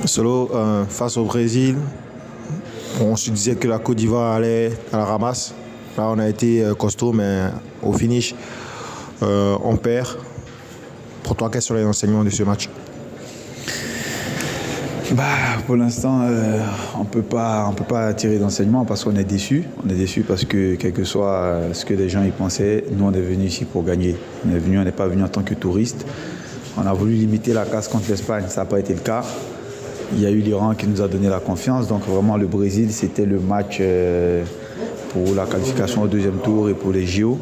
Solo, face au Brésil, on se disait que la Côte d'Ivoire allait à la ramasse. Là, on a été costaud, mais au finish, on perd. Pour toi, quels sont les enseignements de ce match? Pour l'instant, on peut pas tirer d'enseignement parce qu'on est déçu. On est déçu parce que quel que soit ce que les gens y pensaient, nous on est venu ici pour gagner. On n'est pas venu en tant que touriste. On a voulu limiter la casse contre l'Espagne, ça n'a pas été le cas. Il y a eu l'Iran qui nous a donné la confiance. Donc vraiment le Brésil, c'était le match pour la qualification au deuxième tour et pour les JO.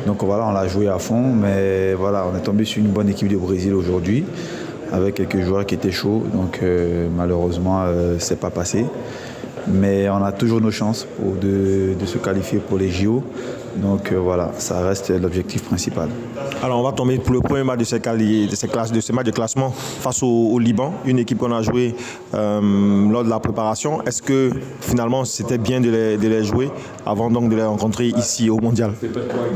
Donc voilà, on l'a joué à fond, mais voilà, on est tombé sur une bonne équipe de Brésil aujourd'hui, avec quelques joueurs qui étaient chauds, donc malheureusement c'est pas passé. Mais on a toujours nos chances de se qualifier pour les JO. Donc voilà, ça reste l'objectif principal. Alors on va tomber pour le premier match de ce match de classement face au Liban, une équipe qu'on a joué lors de la préparation. Est-ce que finalement c'était bien de les jouer avant donc de les rencontrer ici au Mondial?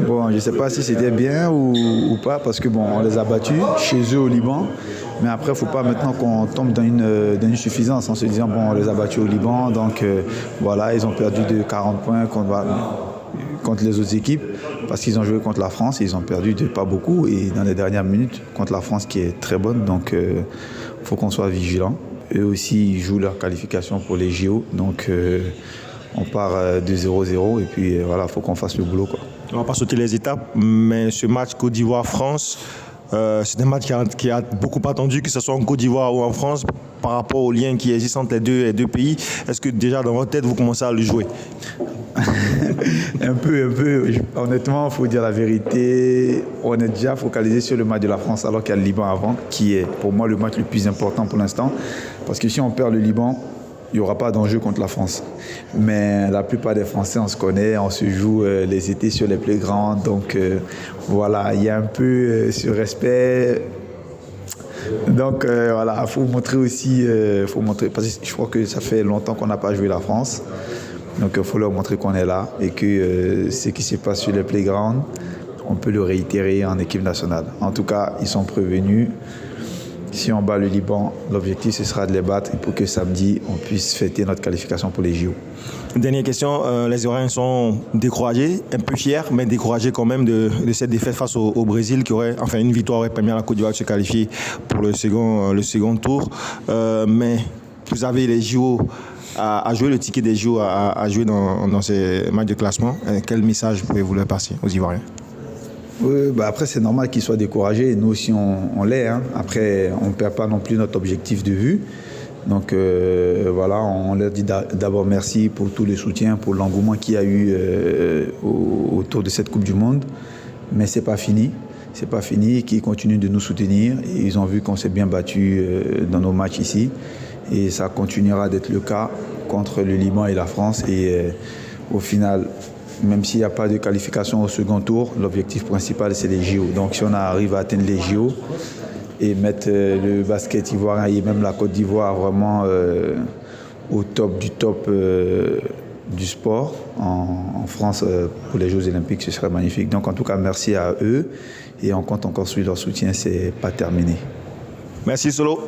Bon, je ne sais pas si c'était bien ou pas, parce que bon, on les a battus chez eux au Liban. Mais après, il ne faut pas maintenant qu'on tombe dans une suffisance en se disant bon, on les a battus au Liban, donc voilà, ils ont perdu de 40 points contre les autres équipes, parce qu'ils ont joué contre la France, ils ont perdu de pas beaucoup, et dans les dernières minutes contre la France qui est très bonne, donc il faut qu'on soit vigilant. Eux aussi, ils jouent leur qualification pour les JO, donc on part de 0-0, et puis voilà, il faut qu'on fasse le boulot, quoi. On va pas sauter les étapes, mais ce match Côte d'Ivoire-France, c'est un match qui a beaucoup attendu, que ce soit en Côte d'Ivoire ou en France, par rapport aux liens qui existent entre les deux pays. Est-ce que déjà dans votre tête, vous commencez à le jouer? Un peu. Honnêtement, il faut dire la vérité. On est déjà focalisé sur le match de la France, alors qu'il y a le Liban avant, qui est pour moi le match le plus important pour l'instant. Parce que si on perd le Liban, il n'y aura pas d'enjeu contre la France. Mais la plupart des Français, on se connaît, on se joue les étés sur les playgrounds. Donc voilà, il y a un peu ce respect. Donc voilà, il faut montrer aussi, parce que je crois que ça fait longtemps qu'on n'a pas joué la France. Donc il faut leur montrer qu'on est là et que ce qui se passe sur les playgrounds, on peut le réitérer en équipe nationale. En tout cas, ils sont prévenus. Si on bat le Liban, l'objectif ce sera de les battre pour que samedi, on puisse fêter notre qualification pour les JO. Dernière question, les Ivoiriens sont découragés, un peu fiers, mais découragés quand même de cette défaite face au Brésil, qui aurait, enfin une victoire aurait permis à la Côte d'Ivoire de se qualifier pour le second tour. Mais vous avez les JO à jouer, le ticket des JO à jouer dans ces matchs de classement. Quel message pouvez-vous leur passer aux Ivoiriens? Oui, après c'est normal qu'ils soient découragés, nous aussi on l'est. Après on ne perd pas non plus notre objectif de vue. Donc voilà, on leur dit d'abord merci pour tout le soutien, pour l'engouement qu'il y a eu autour de cette Coupe du Monde. Mais c'est pas fini. C'est pas fini, qu'ils continuent de nous soutenir. Et ils ont vu qu'on s'est bien battu dans nos matchs ici. Et ça continuera d'être le cas contre le Liban et la France. Et au final, même s'il n'y a pas de qualification au second tour, l'objectif principal c'est les JO. Donc si on arrive à atteindre les JO et mettre le basket ivoirien et même la Côte d'Ivoire vraiment au top du sport en France pour les Jeux Olympiques, ce serait magnifique. Donc en tout cas, merci à eux et on compte encore sur leur soutien, c'est pas terminé. Merci Solo.